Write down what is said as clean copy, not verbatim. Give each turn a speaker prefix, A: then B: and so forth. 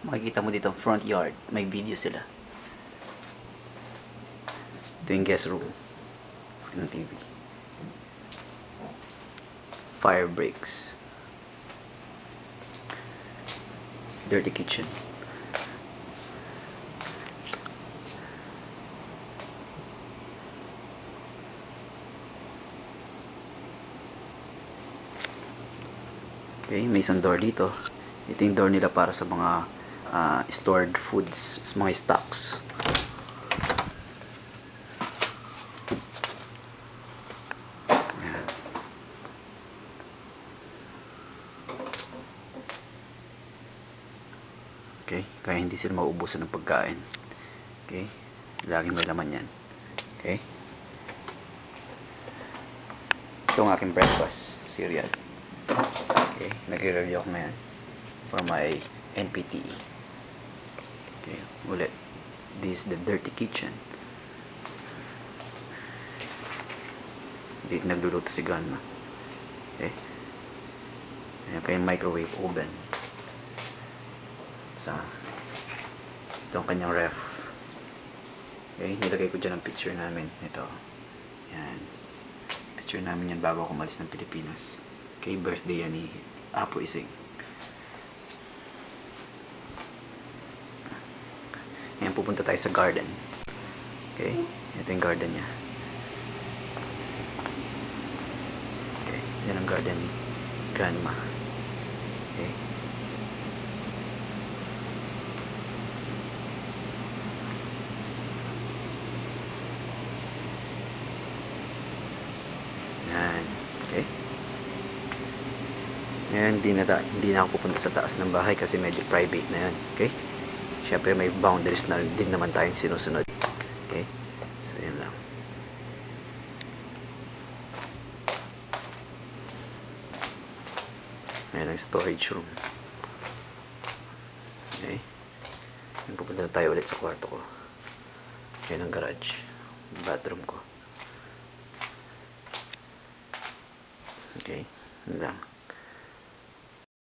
A: Makikita mo dito front yard, may video sila. Ito yung guest room ng TV. Fire breaks. Dirty kitchen. Okay, may isang door dito. Ito yung door nila para sa mga stored foods, sa mga stocks. Ayan. Okay, kaya hindi sila mauubusan ng pagkain. Okay, laging may laman yan. Okay, ito ang aking breakfast cereal. Okay, nagre-review ako ngayon for my NPTE. Okay, ulit. This is the dirty kitchen. Dito nagluluto si grandma. Okay. Ayan pa yung microwave oven. Ito ang kanyang ref. Okay, nilagay ko dyan ang picture namin. Ito. Yan. Picture namin yan bago ako umalis ng Pilipinas. Okay, birthday yan ni Apo Ising. Ayan, pupunta tayo sa garden. Okay, ito yung garden niya. Okay, yan ang garden ni grandma. Okay. Yan. Okay. Ngayon, hindi na ako pupunta sa taas ng bahay kasi medyo private na yan. Okay? Siyempre, may boundaries na din naman tayong sinusunod. Okay? So, yan lang. Ayan ang storage room. Okay? Ayan, pupunta na tayo ulit sa kwarto ko. Ayan ang garage. Bathroom ko. Okay? Yan lang.